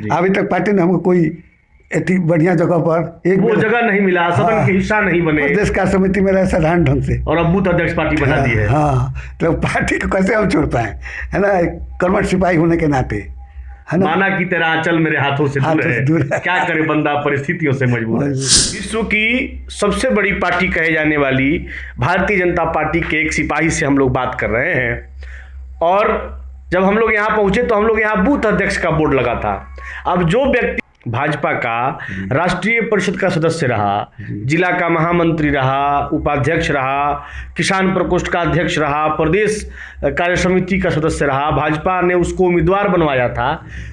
अभी तक पार्टी ने हमको कोई इतनी बढ़िया जगह पर एक वो जगह नहीं मिला, सदन के हिस्सा नहीं बने, प्रदेश कार्य समिति में रहे साधारण ढंग से, और अब बूथ अध्यक्ष पार्टी बना दी है। हाँ, तो पार्टी को कैसे हम छोड़ पाए, है ना, कर्मठ सिपाही होने के नाते, है ना। माना कि तेरा आंचल मेरे हाथों से दूर है, क्या करे बंदा परिस्थितियों से मजबूर है। विश्व की सबसे बड़ी पार्टी कहे जाने वाली भारतीय जनता पार्टी के एक सिपाही से हम लोग बात कर रहे हैं, और जब हम लोग यहाँ पहुंचे तो हम लोग यहाँ बूथ अध्यक्ष का बोर्ड लगा था। अब जो व्यक्ति भाजपा का राष्ट्रीय परिषद का सदस्य रहा, जिला का महामंत्री रहा, उपाध्यक्ष रहा, किसान प्रकोष्ठ का अध्यक्ष रहा, प्रदेश कार्य समिति का सदस्य रहा, भाजपा ने उसको उम्मीदवार बनवाया था,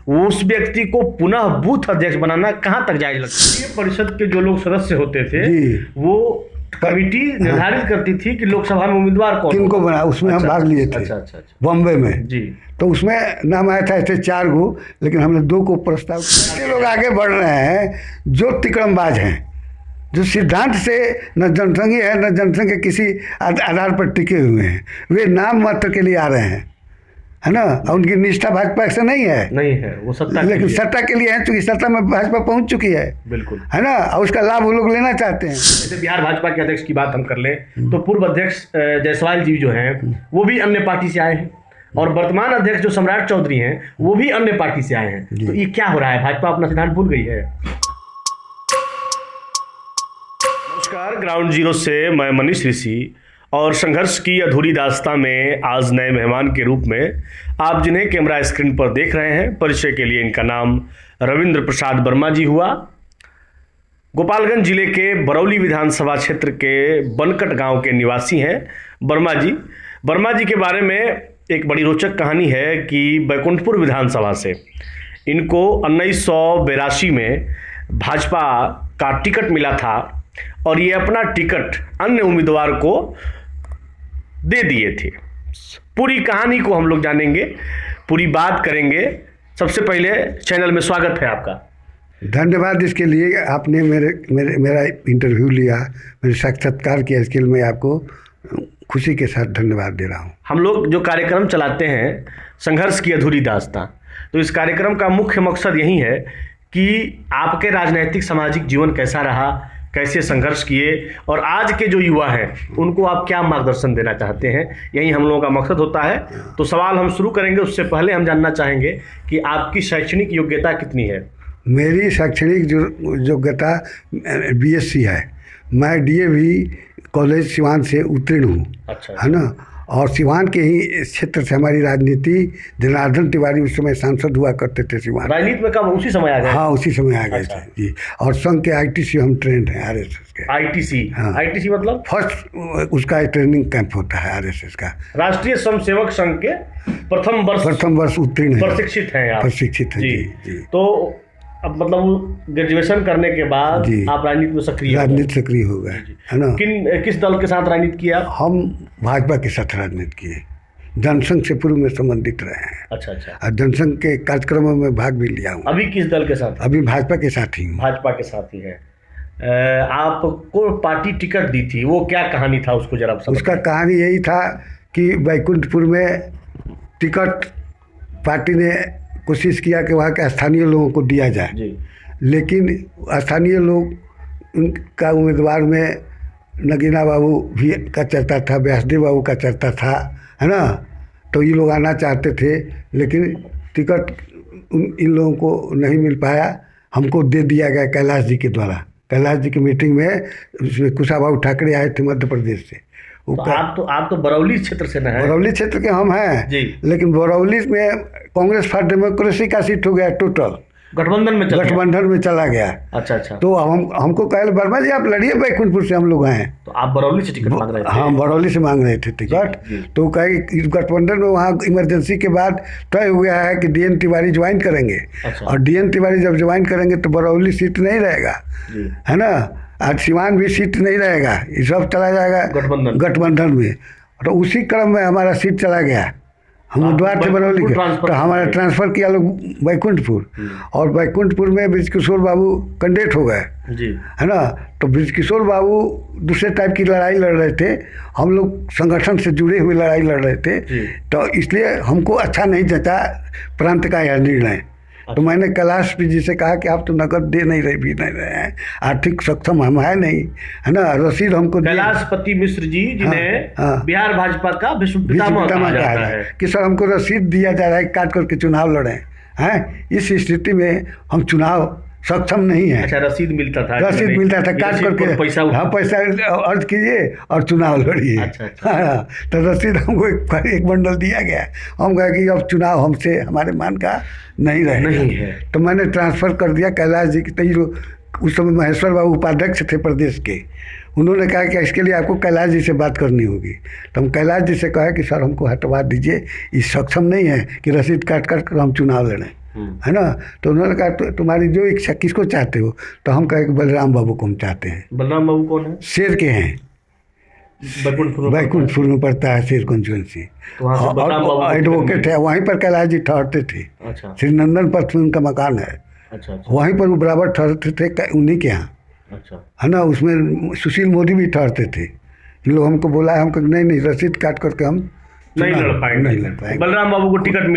उस व्यक्ति को पुनः बूथ अध्यक्ष बनाना कहां तक जायज लगता है। राष्ट्रीय परिषद के जो लोग सदस्य होते थे वो कमिटी निर्धारित करती थी कि लोकसभा में उम्मीदवार कौन किनको बना, उसमें हम भाग लिए थे। अच्छा। बॉम्बे में जी, तो उसमें नाम आया था ऐसे 4 गो, लेकिन हमने 2 को प्रस्ताव। ऐसे लोग आगे बढ़ रहे हैं जो तिकड़मबाज हैं, जो सिद्धांत से न जनसंघी है न जनसंघ के किसी आधार पर टिके हुए हैं, वे नाम मात्र के लिए आ रहे हैं, है ना, और उनकी निष्ठा भाजपा से नहीं है, वो सत्ता, लेकिन सत्ता के लिए है, क्योंकि सत्ता में भाजपा पहुंच चुकी है, बिल्कुल, है ना, और उसका लाभ वो लोग लेना चाहते हैं। जैसे बिहार भाजपा के अध्यक्ष की बात हम कर लें तो पूर्व अध्यक्ष जायसवाल जी जो हैं वो भी अन्य पार्टी से आए हैं, और वर्तमान अध्यक्ष जो सम्राट चौधरी हैं वो भी अन्य पार्टी से आए हैं। तो ये क्या हो रहा है, भाजपा अपना सिद्धांत भूल गई है। नमस्कार, ग्राउंड जीरो से मैं मनीष ऋषि, और संघर्ष की अधूरी दास्तां में आज नए मेहमान के रूप में आप जिन्हें कैमरा स्क्रीन पर देख रहे हैं, परिचय के लिए इनका नाम रविंद्र प्रसाद वर्मा जी हुआ। गोपालगंज जिले के बरौली विधानसभा क्षेत्र के बनकट गांव के निवासी हैं वर्मा जी के बारे में एक बड़ी रोचक कहानी है कि बैकुंठपुर विधानसभा से इनको 1982 में भाजपा का टिकट मिला था, और ये अपना टिकट अन्य उम्मीदवार को दे दिए थे। पूरी कहानी को हम लोग जानेंगे, पूरी बात करेंगे। सबसे पहले चैनल में स्वागत है आपका। धन्यवाद इसके लिए, आपने मेरा इंटरव्यू लिया, मेरे साक्षात्कार किया, इसके लिए मैं आपको खुशी के साथ धन्यवाद दे रहा हूँ। हम लोग जो कार्यक्रम चलाते हैं संघर्ष की अधूरी दास्तां, तो इस कार्यक्रम का मुख्य मकसद यही है कि आपके राजनीतिक सामाजिक जीवन कैसा रहा, कैसे संघर्ष किए, और आज के जो युवा हैं उनको आप क्या मार्गदर्शन देना चाहते हैं, यही हम लोगों का मकसद होता है। तो सवाल हम शुरू करेंगे, उससे पहले हम जानना चाहेंगे कि आपकी शैक्षणिक योग्यता कितनी है। मेरी शैक्षणिक योग्यता BSc है। मैं DAV कॉलेज सिवान से उत्तीर्ण हूँ। अच्छा, है ना, और सिवान के ही क्षेत्र से हमारी राजनीति, जनार्दन तिवारी उस समय सांसद हुआ करते थे सिवान। राजनीति में कब, उसी समय आ गए? हाँ, उसी समय आ गए थे जी। और संघ के ITC हम ट्रेंड हैं, RSS के। ITC? हाँ। ITC मतलब फर्स्ट उसका ट्रेनिंग कैंप होता है RSS का। राष्ट्रीय स्वयंसेवक संघ के प्रथम वर्ष उत्तीर्ण है, प्रशिक्षित हैं आप? प्रशिक्षित हैं जी। तो अब मतलब ग्रेजुएशन करने के बाद आप राजनीति में सक्रिय हो गए, है ना। किस दल के साथ राजनीति किया? हम भाजपा के साथ राजनीति किए, जनसंघ से पूर्व में संबंधित रहे हैं। अच्छा। और जनसंघ के कार्यक्रमों में भाग भी लिया हूँ। अभी किस दल के साथ? अभी भाजपा के साथ ही हूँ। भाजपा के साथ ही है। आपको पार्टी टिकट दी थी, वो क्या कहानी था, उसको जरा उसका कहानी यही था कि बैकुंठपुर में टिकट पार्टी ने कोशिश किया कि वहाँ के स्थानीय लोगों को दिया जाए जी। लेकिन स्थानीय लोग का उम्मीदवार में नगीना बाबू भी का चलता था, व्यासदेव बाबू का चलता था, है ना। तो ये लोग आना चाहते थे, लेकिन टिकट इन लोगों को नहीं मिल पाया। हमको दे दिया गया कैलाश जी के द्वारा। कैलाश जी की मीटिंग में उसमें कुशाभाऊ ठाकरे आए थे मध्य प्रदेश से। तो आप तो बरौली क्षेत्र से न हैं? बरौली क्षेत्र के हम हैं जी। लेकिन बरौली में कांग्रेस फॉर डेमोक्रेसी का सीट हो गया, टोटल गठबंधन में चला गया। अच्छा। तो हमको कहे वर्मा जी आप लड़िए, बैकुंठपुर से हम लोग आए। तो आप बरौली से टिकट मांग रहे थे? हाँ, बरौली से मांग रहे थे टिकट। तो कहे गठबंधन में वहाँ इमरजेंसी के बाद तय हो गया है कि DN तिवारी ज्वाइन करेंगे। और DN तिवारी जब ज्वाइन करेंगे तो बरौली सीट नहीं रहेगा, है ना, आज सिवान भी सीट नहीं रहेगा, ये सब चला जाएगा गठबंधन में। तो उसी क्रम में हमारा सीट चला गया, हम उम्मीदवार थे बरौली के, तो हमारा ट्रांसफ़र किया लोग बैकुंठपुर। और बैकुंठपुर में बृजकिशोर बाबू कैंडिडेट हो गए, है ना। तो बृजकिशोर बाबू दूसरे टाइप की लड़ाई लड़ रहे थे, हम लोग संगठन से जुड़े हुए लड़ाई लड़ रहे थे। तो इसलिए हमको अच्छा नहीं जचा प्रांत का यह निर्णय तो मैंने कैलाश जी से कहा कि आप तो नकद दे नहीं रहे हैं, आर्थिक सक्षम हम है नहीं, है ना, रसीद हमको कैलाशपति मिश्र जी जिन्हें बिहार भाजपा का विश्व पितामह कहा जाता है कि सर हमको रसीद दिया जा रहा है, काट करके चुनाव लड़े हैं, इस स्थिति में हम चुनाव सक्षम नहीं है। अच्छा, रसीद मिलता था काट करके पैसा अर्ज कीजिए और चुनाव लड़िए। अच्छा। हाँ, तो रसीद हमको एक बंडल दिया गया, हम कहे कि अब चुनाव हमसे हमारे मान का नहीं रहेगा। तो मैंने ट्रांसफ़र कर दिया कैलाश जी की। उस समय महेश्वर बाबू उपाध्यक्ष थे प्रदेश के, उन्होंने कहा कि इसके लिए आपको कैलाश जी से बात करनी होगी। तो हम कैलाश जी से कहा कि सर हमको हटवा दीजिए, ये सक्षम नहीं है कि रसीद काट कर हम चुनाव लड़ें, है ना। तो उन्होंने कहा तो तुम्हारी जो इच्छा, किसको चाहते हो? तो हम कहे कि बलराम बाबू को हम चाहते हैं। बलराम बाबू कौन है? शेर के हैं, बैकुंठपुर में पड़ता है शेर कॉन्स्टिट्यूंसी, और एडवोकेट है, वहीं पर कैलाश जी ठहरते थे। अच्छा। श्री नंदन पथ में उनका मकान है। अच्छा। वहीं पर वो बराबर ठहरते थे उन्हीं के यहाँ। अच्छा। है ना, उसमें सुशील मोदी भी ठहरते थे। इन लोग हमको बोला है, हमको नहीं रसीद काट करके हम नहीं लड़ पाएंगे। बलराम बाबू को टिकट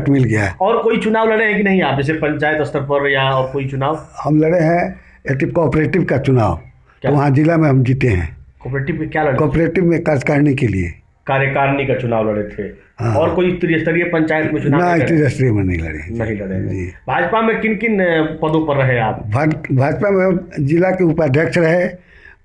मिल गया। और कोई चुनाव लड़े हैं कि नहीं आप, जैसे पंचायत स्तर पर या और कोई चुनाव? हम लड़े हैं कोऑपरेटिव का चुनाव, तो वहाँ जिला में हम जीते हैं। कोऑपरेटिव में क्या लड़े? कोऑपरेटिव में कार्यकारिणी के लिए, कार्यकारिणी का चुनाव लड़े थे। हाँ। और कोई त्रिस्तरीय पंचायत में चुनाव? नहीं, त्रिस्तरीय में नहीं लड़े जी। भाजपा में किन किन पदों पर रहे आप? भाजपा में जिला के उपाध्यक्ष रहे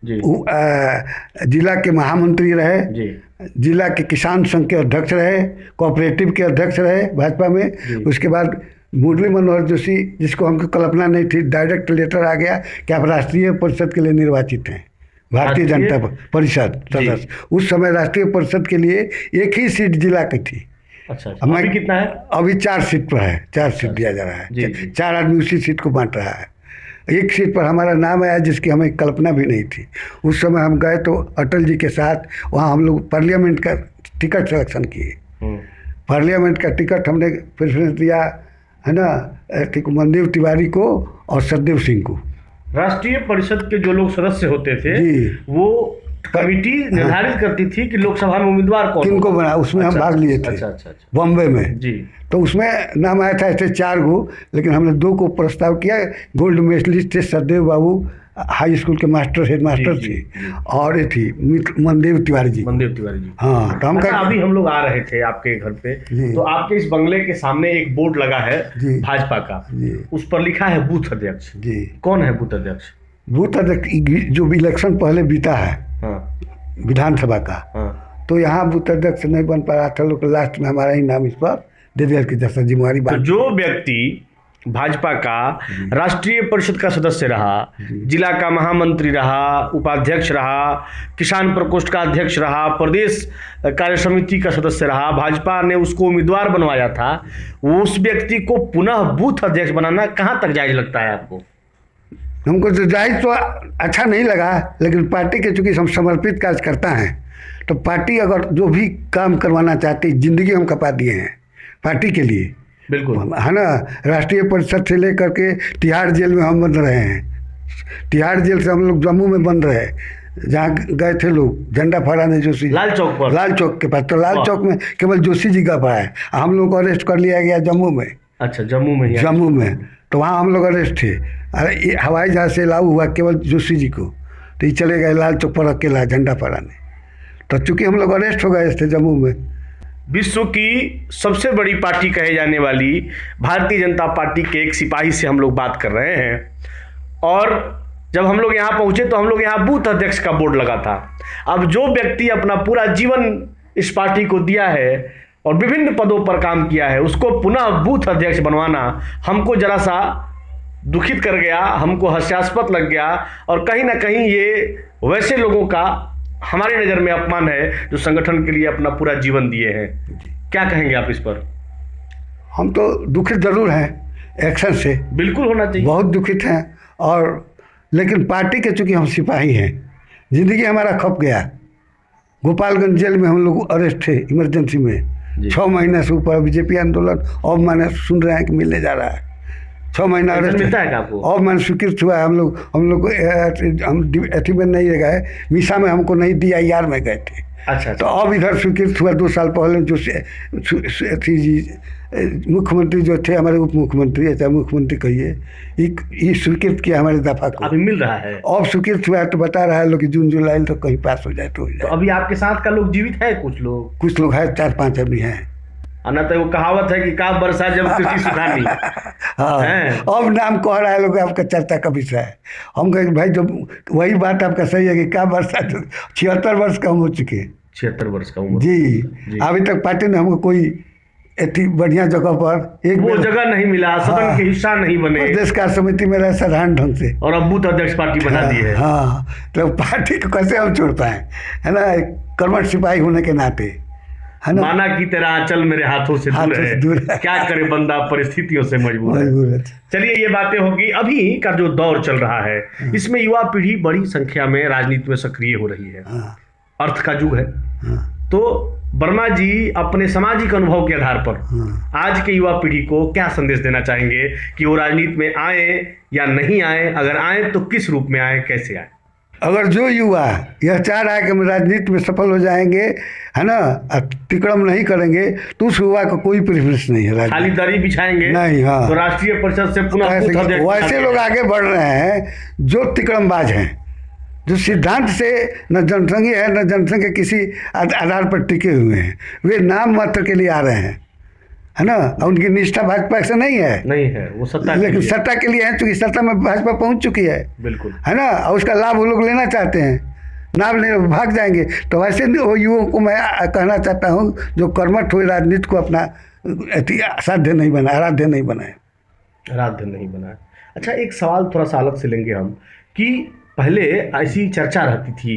जी, जिला के महामंत्री रहे जी, जिला के किसान संघ के अध्यक्ष रहे, कोऑपरेटिव के अध्यक्ष रहे भाजपा में। उसके बाद मुरली मनोहर जोशी, जिसको हमको कल्पना नहीं थी, डायरेक्ट लेटर आ गया कि आप राष्ट्रीय परिषद के लिए निर्वाचित हैं, भारतीय जनता परिषद सदस्य। उस समय राष्ट्रीय परिषद के लिए एक ही सीट जिला की थी। अच्छा। अभी कितना है? अभी 4 सीट पर है, 4 सीट दिया जा रहा है। 4 आदमी उसी सीट को बांट रहा है। एक सीट पर हमारा नाम आया जिसकी हमें कल्पना भी नहीं थी। उस समय हम गए तो अटल जी के साथ वहाँ हम लोग पार्लियामेंट का टिकट सिलेक्शन किए। पार्लियामेंट का टिकट हमने प्रेफरेंस दिया, है ना, मनदेव तिवारी को और सतदेव सिंह को। राष्ट्रीय परिषद के जो लोग सदस्य होते थे वो कमेटी निर्धारित करती थी कि लोकसभा में उम्मीदवार कौन किनको बना, उसमें हम भाग लिए थे। अच्छा। बॉम्बे में जी। तो उसमें नाम आया था ऐसे 4 गो, लेकिन हमने 2 को प्रस्ताव किया। गोल्ड मेडलिस्ट थे सतदेव बाबू, हाई स्कूल के हेड मास्टर थे, और ये थी मनदेव तिवारी जी। हाँ, तो हम अभी हम लोग आ रहे थे आपके घर पे, तो आपके इस बंगले के सामने एक बोर्ड लगा है भाजपा का, उस पर लिखा है बूथ अध्यक्ष जी। कौन है बूथ अध्यक्ष? बूथ अध्यक्ष जो इलेक्शन पहले बीता है विधानसभा का, तो यहाँ बूथ अध्यक्ष नहीं बन पा रहा था, लोग लास्ट में हमारा ही नाम इस पर दे दिया कि जैसा जिम्मेवारी बात। जो व्यक्ति भाजपा का राष्ट्रीय परिषद का सदस्य रहा, जिला का महामंत्री रहा, उपाध्यक्ष रहा, किसान प्रकोष्ठ का अध्यक्ष रहा, प्रदेश कार्य समिति का सदस्य रहा, भाजपा ने उसको उम्मीदवार बनवाया था, उस व्यक्ति को पुनः बूथ अध्यक्ष बनाना कहाँ तक जायज लगता है आपको? हमको तो जायज तो अच्छा नहीं लगा, लेकिन पार्टी के चूंकि हम समर्पित कार्य करता है, तो पार्टी अगर जो भी काम करवाना चाहती, जिंदगी हम खपा दिए हैं पार्टी के लिए, बिल्कुल, है ना। राष्ट्रीय परिषद से लेकर के तिहाड़ जेल में हम बन रहे हैं, तिहाड़ जेल से हम लोग जम्मू में बन रहे हैं, जहाँ गए थे लोग झंडा फहराने जोशी लाल चौक पर, लाल चौक के पास। तो लाल चौक में केवल जोशी जी का पड़ा है, हम लोग को अरेस्ट कर लिया गया जम्मू में। अच्छा, जम्मू में तो वहाँ हम लोग अरेस्ट थे। अरे हवाई जहाज से लागू हुआ केवल जोशी जी को, तो ये चले गए लाल चौक पर अकेला झंडा फहराने। तो चूंकि हम लोग अरेस्ट हो गए थे जम्मू में। विश्व की सबसे बड़ी पार्टी कहे जाने वाली भारतीय जनता पार्टी के एक सिपाही से हम लोग बात कर रहे हैं, और जब हम लोग यहाँ पहुँचे तो हम लोग यहाँ बूथ अध्यक्ष का बोर्ड लगा था। अब जो व्यक्ति अपना पूरा जीवन इस पार्टी को दिया है और विभिन्न पदों पर काम किया है, उसको पुनः बूथ अध्यक्ष बनवाना हमको जरा सा दुखित कर गया, हमको हास्यास्पद लग गया, और कहीं ना कहीं ये वैसे लोगों का हमारी नज़र में अपमान है जो संगठन के लिए अपना पूरा जीवन दिए हैं। क्या कहेंगे आप इस पर? हम तो दुखित जरूर हैं एक्शन से, बिल्कुल होना चाहिए, बहुत दुखित हैं। और लेकिन पार्टी के चूंकि हम सिपाही हैं, जिंदगी हमारा खप गया। गोपालगंज जेल में हम लोग अरेस्ट थे इमरजेंसी में, 6 महीने से ऊपर बीजेपी आंदोलन, और मैंने सुन रहे हैं कि मिलने जा रहा है। 6 महीना पेंशन मिलता है क्या आपको? और मैंने स्वीकृत हुआ है। हम लोग को हम अथी में नहीं गए, मीसा में हमको नहीं दिया, यार में गए थे। अच्छा तो अब इधर स्वीकृत हुआ 2 साल पहले। जो अथी जी मुख्यमंत्री जो थे, हमारे उप मुख्यमंत्री, ऐसा मुख्यमंत्री कहिए, ये स्वीकृत किया हमारे दफा को। अभी मिल रहा है? अब स्वीकृत हुआ है तो बता रहा है लोग कि जून जुलाई तो कहीं पास हो जाए तो हो तो जाए। अभी आपके साथ का लोग जीवित है? कुछ लोग है, 4-5 अभी हैं। ना तो वो कहावत है कि का बरसा जब कृषि सुखानी। हाँ, अब नाम कह रहा है लोग, आपका चर्चा का विषय है। हम कहें भाई जब वही बात आपका सही है कि क्या बरसा, 76 वर्ष का हम हो चुके हैं। 76 वर्ष का उम्र जी। अभी तक पार्टी ने हमको कोई इतनी बढ़िया जगह पर वो जगह नहीं मिला, सदन के हिस्सा नहीं बने, प्रदेश कार्य समिति में रहे साधारण ढंग से, और अब बूथ अध्यक्ष पार्टी बना दी है। हाँ, तो पार्टी को कैसे हम छोड़ पाए, है ना, कर्मठ सिपाही होने के नाते, है ना। माना की तरह आंचल मेरे हाथों से दूर है, क्या करे बंदा परिस्थितियों से मजबूर है। चलिए, ये बातें होगी। अभी का जो दौर चल रहा है, इसमें युवा पीढ़ी बड़ी संख्या में राजनीति में सक्रिय हो रही है। अर्थ का युग है। तो वर्मा जी अपने सामाजिक अनुभव के आधार पर आज के युवा पीढ़ी को क्या संदेश देना चाहेंगे कि वो राजनीति में आए या नहीं आए? अगर आए तो किस रूप में आए, कैसे आए? अगर जो युवा यह चाह रहा है कि हम राजनीति में सफल हो जाएंगे, है ना, अतिक्रम नहीं करेंगे, तो उस युवा का कोई प्रेफरेंस नहीं है। खाली दरी बिछाएंगे नहीं, हाँ, तो राष्ट्रीय परिषद से पुनः वैसे लोग आगे बढ़ रहे हैं जो तिक्रमबाज हैं, जो सिद्धांत से न जनसंघी है न जनसंघ के किसी आधार पर टिके हुए हैं। वे नाम मात्र के लिए आ रहे हैं, है ना, उनकी निष्ठा भाजपा से नहीं है, वो सत्ता, लेकिन सत्ता के लिए है, क्योंकि सत्ता में भाजपा पहुंच चुकी है, बिल्कुल, है ना, और उसका लाभ वो लोग लेना चाहते हैं, नाम ले भाग जाएंगे। तो वैसे वो युवाओं को मैं कहना चाहता हूँ जो कर्मठ हुए राजनीति को अपना साध्य नहीं बनाए, आराध्य नहीं बनाए। अच्छा, एक सवाल थोड़ा सा अलग से लेंगे हम कि पहले ऐसी चर्चा रहती थी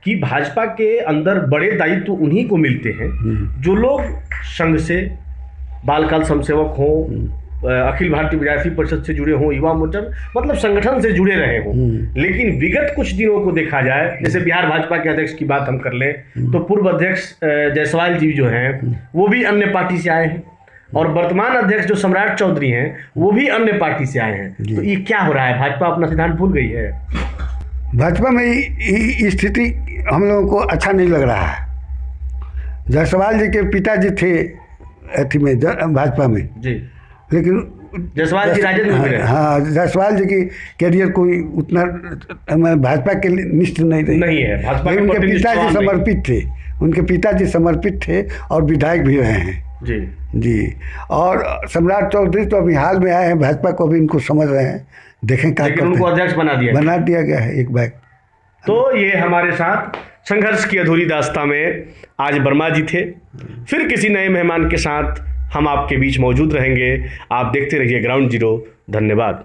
कि भाजपा के अंदर बड़े दायित्व उन्हीं को मिलते हैं जो लोग संघ से, बालकाल समसेवक हों, अखिल भारतीय विद्यार्थी परिषद से जुड़े हों, युवा मोर्चा, मतलब संगठन से जुड़े रहे हों। लेकिन विगत कुछ दिनों को देखा जाए, जैसे बिहार भाजपा के अध्यक्ष की बात हम कर लें तो पूर्व अध्यक्ष जायसवाल जी जो हैं वो भी अन्य पार्टी से आए हैं, और वर्तमान अध्यक्ष जो सम्राट चौधरी हैं वो भी अन्य पार्टी से आए हैं। तो ये क्या हो रहा है? भाजपा अपना सिद्धांत भूल गई है? भाजपा में स्थिति हम लोगों को अच्छा नहीं लग रहा है। जायसवाल जी के पिताजी थे अथी में भाजपा में जी, लेकिन जायसवाल जी राजद में रहे। हाँ, जायसवाल जी की कैरियर कोई उतना भाजपा के निष्ठ नहीं है। भाजपा के उनके पिताजी समर्पित थे, उनके पिताजी समर्पित थे और विधायक भी रहे हैं जी। और सम्राट चौधरी तो अभी हाल में आए हैं, भाजपा को भी इनको समझ रहे हैं, देखें क्या करते हैं। उनको अध्यक्ष बना दिया गया है एक बैग। तो ये हमारे साथ संघर्ष की अधूरी दास्तां में आज वर्मा जी थे। फिर किसी नए मेहमान के साथ हम आपके बीच मौजूद रहेंगे। आप देखते रहिए ग्राउंड जीरो। धन्यवाद।